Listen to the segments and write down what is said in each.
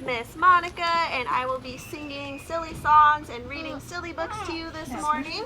is Miss Monica, and I will be singing silly songs and reading silly books to you this morning.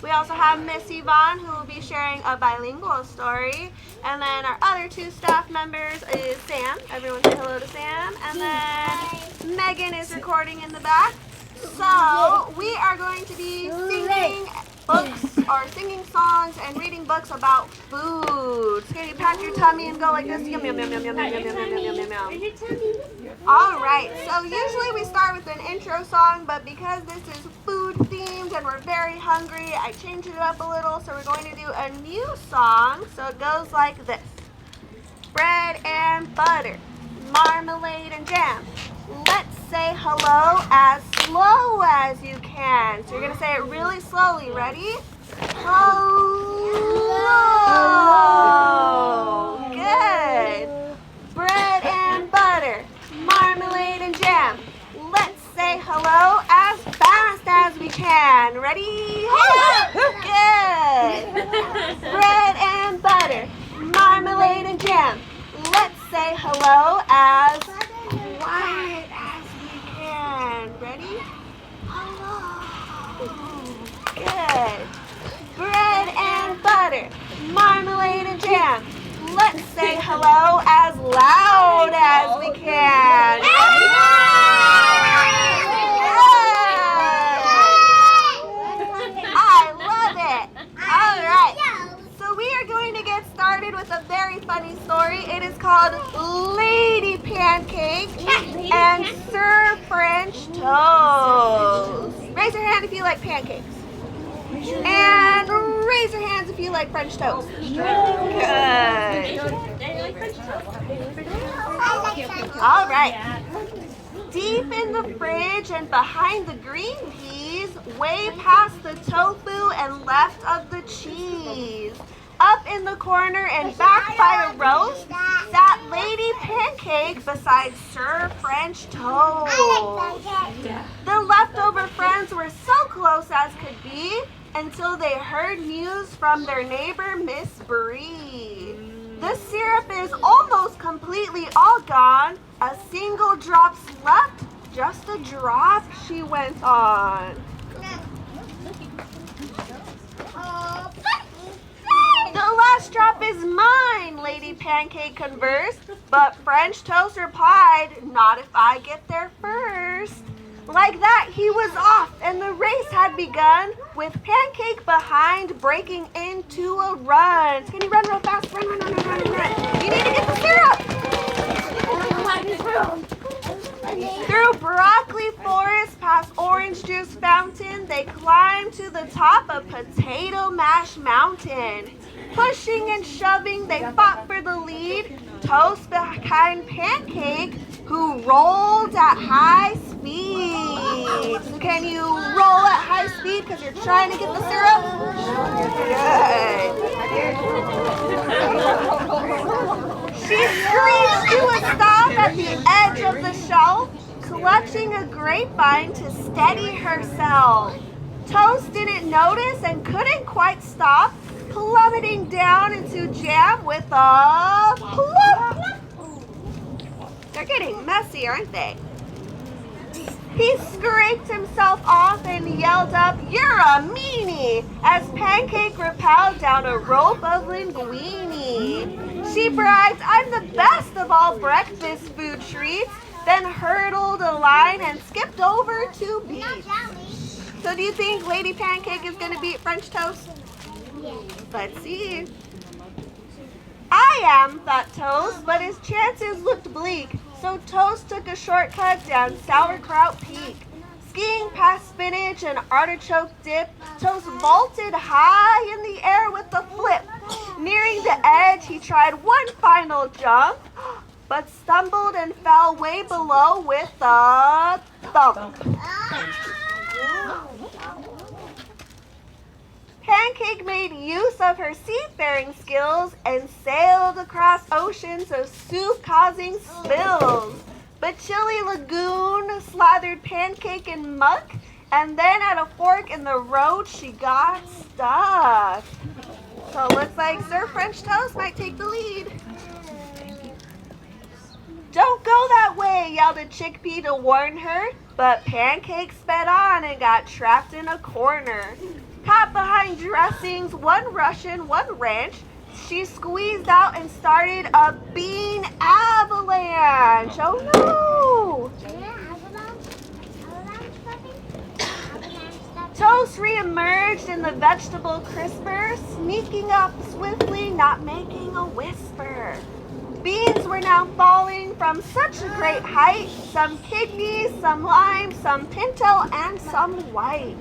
We also have Miss Yvonne, who will be sharing a bilingual story. And then our other two staff members is Sam. Everyone say hello to Sam. And then Megan is recording in the back. So we are going to be singing books or singing songs and reading books about food. So can you pat your tummy and go like this? Yum, yum, yum, yum, yum, yum, yum, yum, yum, yum, yum, yum. All right, so usually we start with an intro song, but because this is food themed and we're very hungry, I changed it up a little, so we're going to do a new song. So it goes like this. Bread and butter, marmalade and jam. Let's say hello as slow as you can. So you're going to say it really slowly. Ready? Hello. Good. Bread and butter, marmalade and jam. Let's say hello as fast as we can. Ready? Good. Bread and butter, marmalade and jam. Let's say hello as quiet as we can. Ready? Hello. Good. Bread and butter, marmalade and jam. Let's say hello as loud as we can. Good. I love it. All right. So we are going to get started with a very funny story. It is called Lady Pancake and Sir French Toast. Raise your hand if you like pancakes. And raise your hands if you like French toast. Good. All right. Deep in the fridge and behind the green peas, way past the tofu and left of the cheese. Up in the corner and back by a roast, sat Lady Pancake beside Sir French Toast. The leftover friends were so close as could be until they heard news from their neighbor, Miss Brie. The syrup is almost completely all gone. A single drop's left, just a drop, she went on. The last drop is mine, Lady Pancake conversed, but French Toast replied, not if I get there first. Like that, he was off, and the race had begun, with Pancake behind, breaking into a run. Can you run real fast? Run, run, run, run, run, run. You need to get the syrup. Through broccoli forest, past orange juice fountain, they climbed to the top of Potato Mash Mountain. Pushing and shoving, they fought for the lead. Toast behind Pancake, who rolled at high speed. So can you roll at high speed because you're trying to get the syrup? Good. She screeched to a stop at the edge of the shelf, clutching a grapevine to steady herself. Toast didn't notice and couldn't quite stop, plummeting down into jam with a plop. They're getting messy, aren't they? He scraped himself off and yelled up, "You're a meanie!" as Pancake rappelled down a rope of linguine. She bragged, "I'm the best of all breakfast food treats," then hurdled a line and skipped over to beat. So do you think Lady Pancake is going to beat French Toast? Let's see. I am, thought Toast, but his chances looked bleak. So Toast took a shortcut down Sauerkraut Peak. Skiing past spinach and artichoke dip, Toast vaulted high in the air with a flip. Nearing the edge, he tried one final jump, but stumbled and fell way below with a thump. Pancake made use of her seafaring skills and sailed across oceans of soup causing spills. But Chili Lagoon slathered Pancake in muck, and then at a fork in the road she got stuck. So it looks like Sir French Toast might take the lead. "Don't go that way," yelled a chickpea to warn her, but Pancake sped on and got trapped in a corner. Caught behind dressings, one Russian, one ranch, she squeezed out and started a bean avalanche. Oh no! Toast re-emerged in the vegetable crisper, sneaking up swiftly, not making a whisper. Beans were now falling from such a great height, some kidneys, some lime, some pinto, and some white.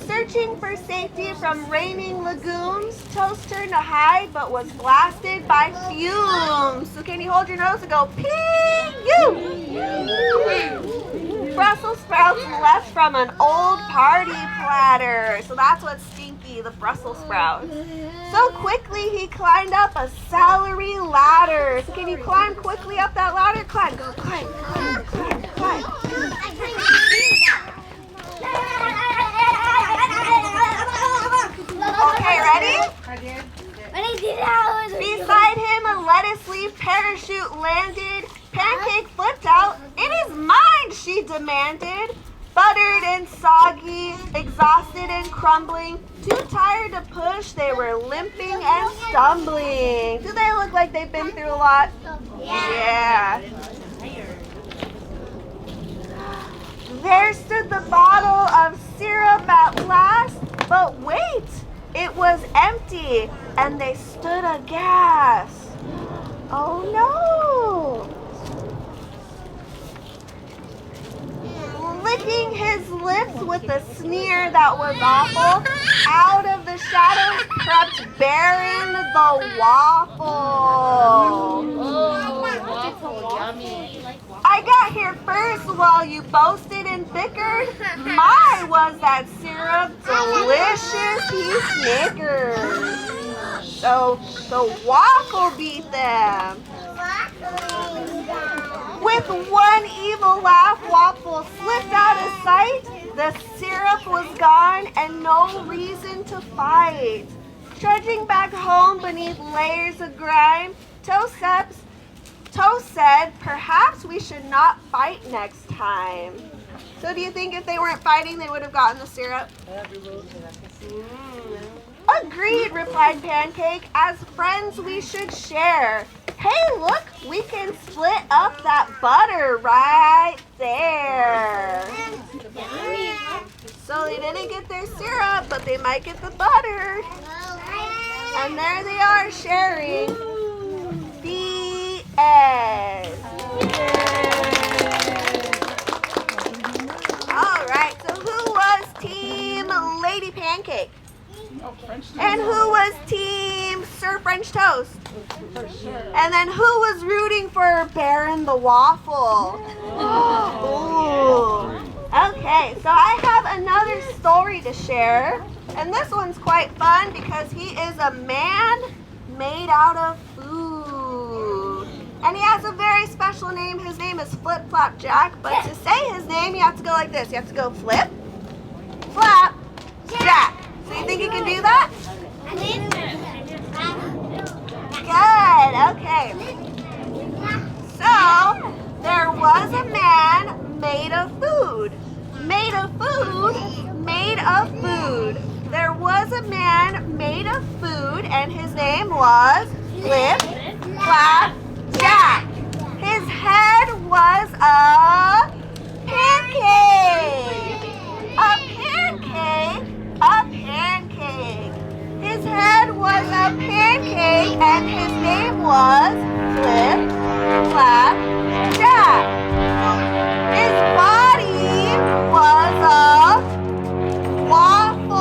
Searching for safety from raining legumes, Toast turned to hide but was blasted by fumes. So can you hold your nose and go, pee-you? Brussels sprouts left from an old party platter. So that's what's stinky, the Brussels sprouts. So quickly he climbed up a celery ladder. So can you climb quickly up that ladder? Climb, go, climb, climb, climb, climb. Okay, ready? Beside him, a lettuce leaf parachute landed. Pancake flipped out. "It is mine," she demanded. Buttered and soggy, exhausted and crumbling, too tired to push, they were limping and stumbling. Do they look like they've been through a lot? Yeah. There stood the bottle of syrup at last, but wait! It was empty, and they stood aghast. Oh no! Licking his lips with a sneer that was awful, out of the shadows crept Baron the Waffle. "I got here first while you boasted and bickered. My, was that syrup delicious," he snickered. So the Waffle beat them. With one evil laugh, Waffle slipped out of sight. The syrup was gone and no reason to fight. Trudging back home beneath layers of grime, Toast said, "Perhaps we should not fight next time." So do you think if they weren't fighting, they would have gotten the syrup? "Agreed," replied Pancake. "As friends, we should share. Hey, look, we can split up that butter right there." So they didn't get their syrup, but they might get the butter. And there they are sharing. The end. All right, so who was Team Lady Pancake? And who was Team Sir French Toast? And then who was rooting for Baron the Waffle? Ooh. Okay, so I have another story to share. And this one's quite fun because he is a man made out of food. And he has a very special name. His name is Flip Flap Jack. But to say his name, you have to go like this. You have to go Flip, Flap, Jack. So you think you can do that? Good, okay. So, there was a man made of food. Made of food, made of food. There was a man made of food, and his name was Flip Flap Jack. His head was a pancake. A pancake. A pancake. His head was a pancake, and his name was Flip Flap Jack. His body was a waffle.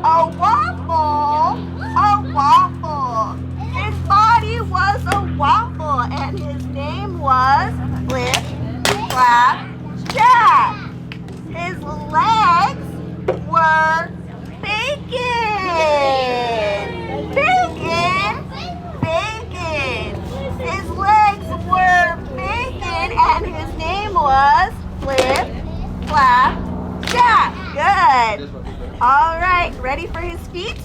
A waffle. A waffle. His body was a waffle, and his name was Flip Flap Jack. His legs were bacon. Bacon. Bacon. His legs were bacon, and his name was Flip Flap Jack. Good. All right, ready for his feet?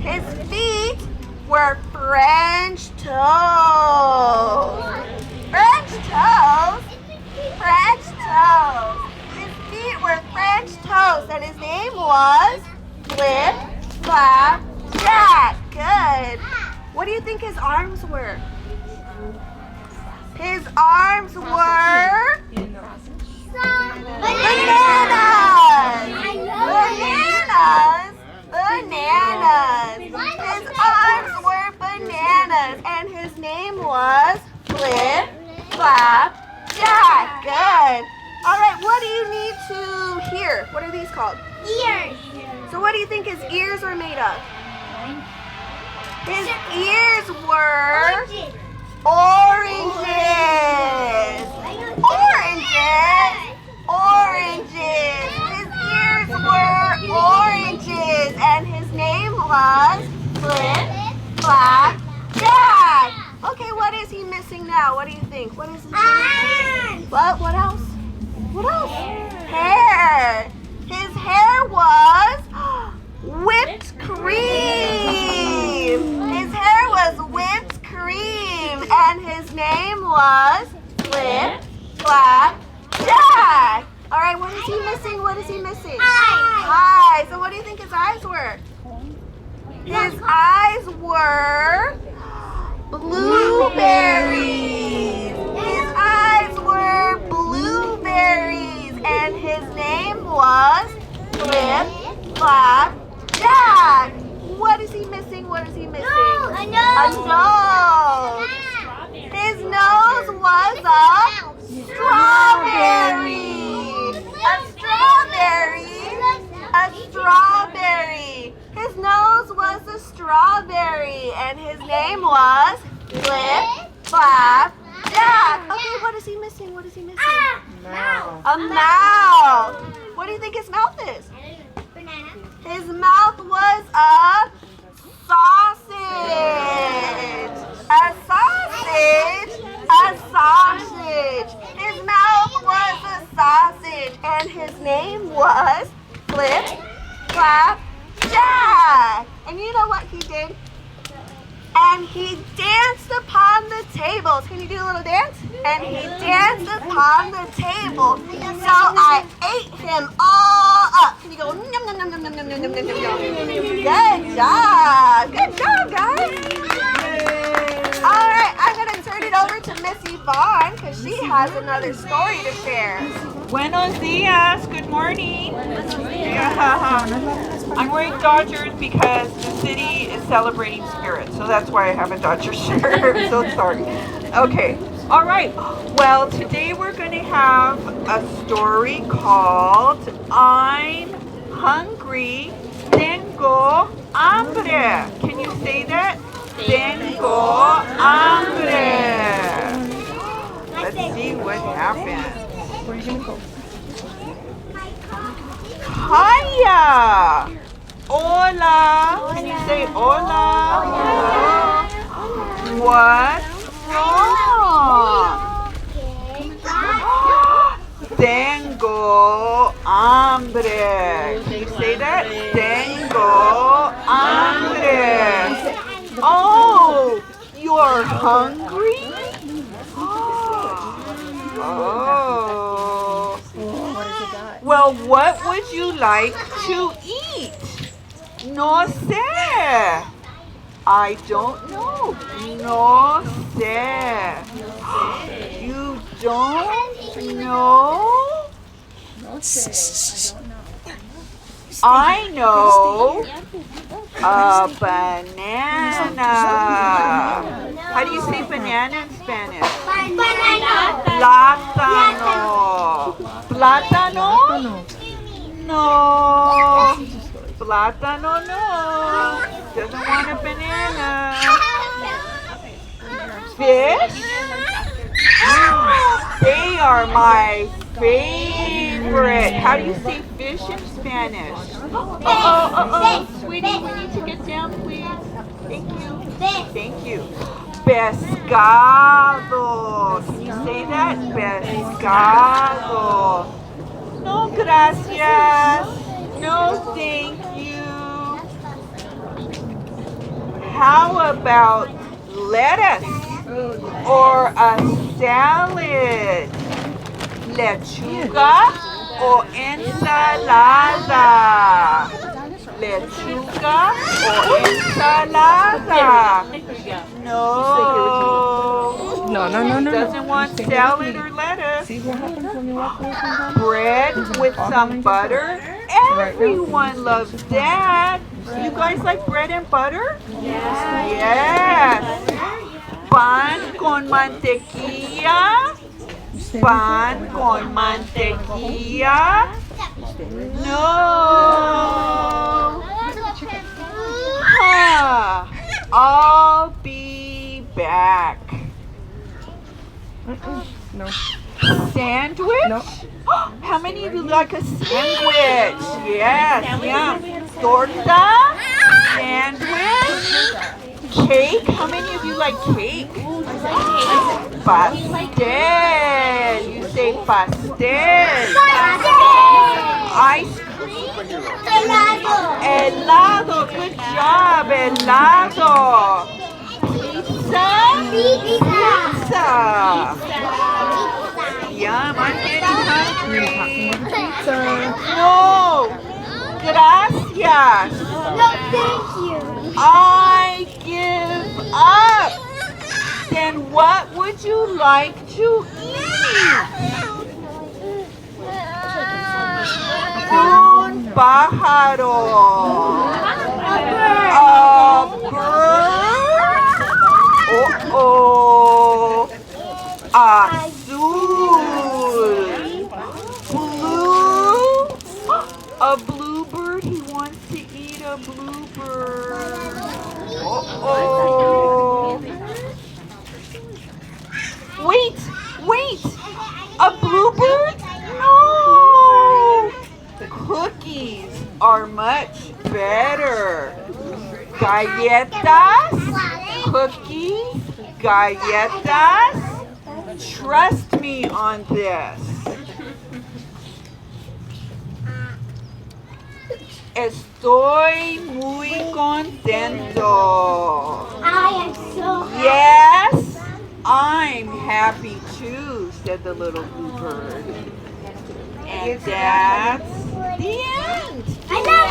His feet were French toast. French toast? French toast. His feet were French toast, and his name was Flip, Flap, Jack. Good. What do you think his arms were? His arms were bananas. Bananas. His arms were bananas, and his name was Flip, Flap, Jack. Good. All right, what do you need to hear? What are these called? Ears. So what do you think his ears were made of? His ears were oranges. Oranges. His ears were oranges, and his name was Flip, Flap, Jack. Okay, what is he missing now? What do you think? What is his name? What else? What else? Hair. His hair was whipped cream. His hair was whipped cream, and his name was Flip, Flap, Jack. All right, what is he missing? What is he missing? Eyes. So what do you think his eyes were? His eyes were blueberries. His eyes were blueberries, and his name was Flip, Flap, Jack. What is he missing? What is he missing? A nose. A nose. His nose was a strawberry. A strawberry. A strawberry. His nose was a strawberry, and his name was Flip, Flap, Jack. Okay, what is he missing? What is he missing? Mouth. A mouth. What do you think his mouth is? Banana. His mouth was a sausage. A sausage. A sausage. His mouth was a sausage, and his name was Flip, Flap, Jack. And you know what he did? And he danced upon the tables. Can you do a little dance? And he danced upon the table. So I ate him all up. Can you go? Nom, nom, nom, nom, nom, nom, nom, nom, nom, nom. Good job. Good job, guys. All right, I'm going to turn it over to Miss Yvonne because she has another story to share. Buenos dias. Good morning. Yeah. I'm wearing Dodgers because the city is celebrating spirit, so that's why I have a Dodger shirt. I'm so sorry. Okay. All right. Well, today we're going to have a story called I'm Hungry, Tengo Hambre. Can you say that? Tengo Hambre. Let's see what happens. Hiya! Hola! Can you say hola? What's wrong? Tengo hambre. Can you say that? Tengo hambre. Oh, you're hungry? Oh. Well, what would you like to eat? No sé. I don't know. No sé. You don't know? I know a banana. How do you say banana in Spanish? Banana. Plátano. Plátano? No. Plátano, no. Doesn't want a banana. Fish? They are my favorite. How do you say fish in Spanish? Sweetie, we need to get down, please. Thank you. Thank you. Pescado. Can you say that? Pescado. No, gracias. No, thank you. How about lettuce or a salad? Lechuga o ensalada? Lechuga o ensalada? No. No. Doesn't want salad or lettuce. See what happens when you walk away from them? Bread with some butter. Everyone loves that. You guys like bread and butter? Yes. Pan con mantequilla. Pan con mantequilla. No. Huh. I'll be back. No. Sandwich? No. How many of you like a sandwich? Yes, yeah. Torta? Sandwich? Cake? How many of you like cake? Pastel. You say pastel. Ice cream? Helado. Good job. Helado. Pizza? Pizza. Yum, I'm getting hungry. No. Gracias. No, thank you. I give up. Then what would you like to eat? Un pájaro. A bird. Oh. Azul. Blue. A bluebird. He wants to eat a bluebird. Oh. Wait. A bluebird? No. Cookies are much better. Galletas. Cookies. Galletas. Trust me on this. Estoy muy contento. I am so happy. Yes, I'm happy too, said the little bluebird. And that's the end. I love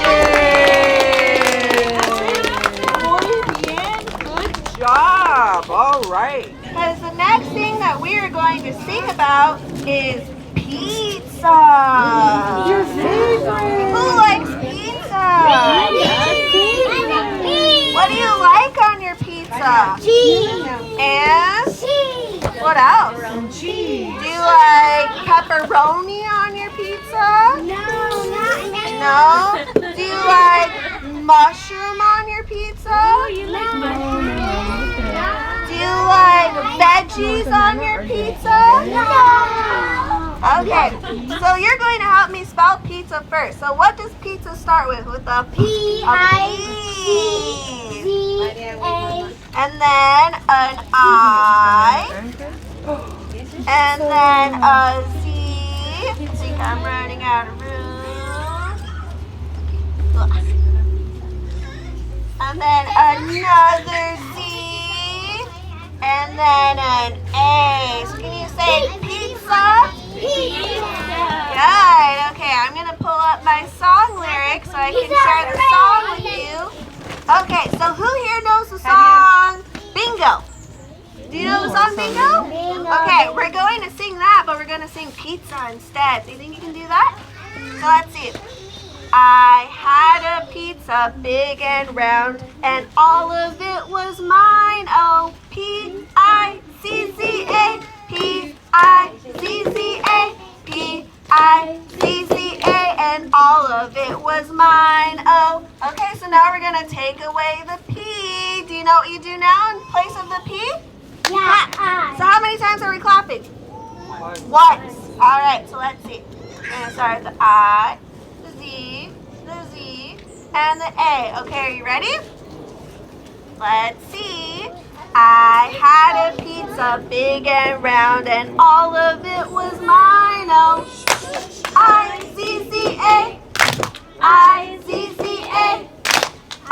Muy bien, good job. All right. Because the next thing that we are going to sing about is pizza. Your favorite. Who likes pizza? What do you like on your pizza? Cheese. And Cheese. what else? Cheese. Do you like pepperoni on your pizza? No? Do you like mushroom on your pizza? Do you like veggies on your pizza? Okay, so you're going to help me spell pizza first. So what does pizza start with? With a P. And then an I. And then a Z. I think I'm running out of room. And then another Z. And then an A. So can you say pizza? Good. Okay, I'm going to pull up my song lyrics so I can share the song with you. Okay, so who here knows the song Bingo? Do you know the song Bingo? Okay, we're going to sing that, but we're going to sing pizza instead. Do you think you can do that? So let's see. I had a pizza big and round, and all of it was mine. Oh, P-I-C-C-A, P-I-C-C-A, P-I-C-C-A, and all of it was mine. Oh, okay, so now we're going to take away the P. Do you know what you do now in place of the P? Yeah. So how many times are we clapping? Once. All right, so let's see. We're going to start with the I, the Z, and the A. Okay, are you ready? Let's see. I had a pizza big and round, and all of it was mine. Oh, I-Z-Z-A, I-Z-Z-A,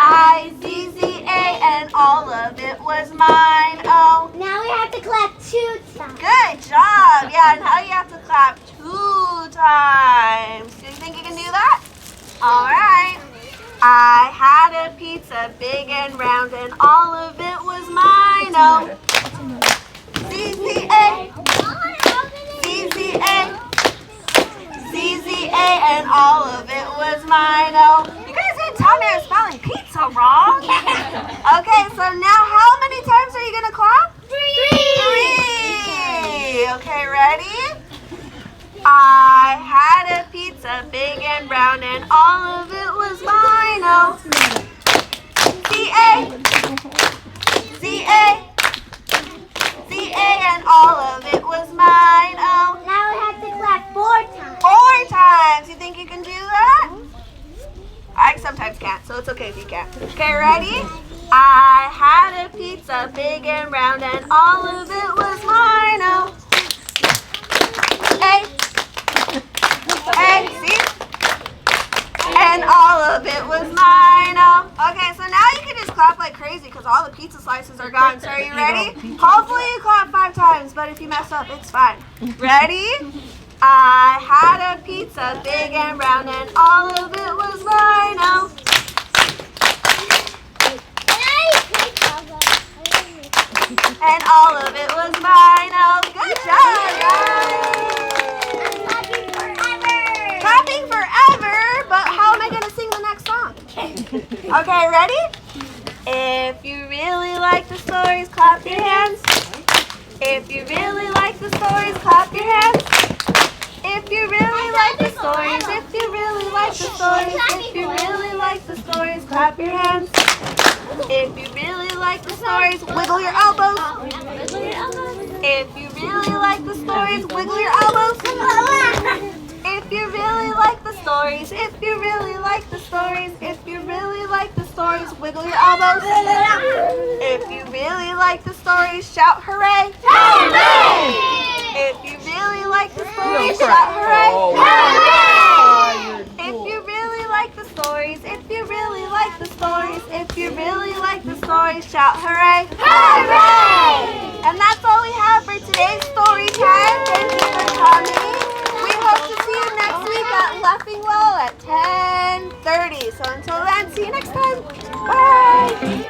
I-Z-Z-A, and all of it was mine. Oh, Now we have to clap 2 times. good job. Yeah, now you have to clap 2 times. Do you think you can do that? All right. I had a pizza big and round, and all of it was mine. Oh, Z-Z-A, Z-Z-A, Z-Z-A, and all of it was mine. Oh, you guys didn't tell me I was spelling pizza wrong. Okay, so now how many times are you going to clap? 3. Okay, ready? I had a pizza big and round, and all of it was mine. Oh, Z-A, Z-A, Z-A, and all of it was mine. Oh, Now we have to clap 4 times. 4 times. You think you can do that? I sometimes can't, so it's okay if you can't. Okay, ready? I had a pizza big and round, and all of it was mine. Oh, A, see? And all of it was mine. Oh, okay, so now you can just clap like crazy because all the pizza slices are gone. So are you ready? Hopefully you clap 5 times, but if you mess up, it's fine. Ready? I had a pizza big and round, and all of it was mine. Oh, and all of it was mine. Oh, good job, guys. Clapping forever, but how am I going to sing the next song? Okay, ready? If you really like the stories, clap your hands. If you really like the stories, clap your hands. If you really like the stories, if you really like the stories, if you really like the stories, clap your hands. If you really like the stories, wiggle your elbows. If you really like the stories, wiggle your elbows. If you really like the stories, if you really like the stories, if you really like the stories, wiggle your elbows. If you really like the stories, shout hooray. Hooray! If you really like the stories, shout hooray. Hooray! If you really like the stories, if you really like the stories, if you really like the stories, shout hooray. Hooray! And that's all we have for today's story time. Thank you for coming. We hope to see you next week at Laughing Well at 10:30. So until then, see you next time. Bye.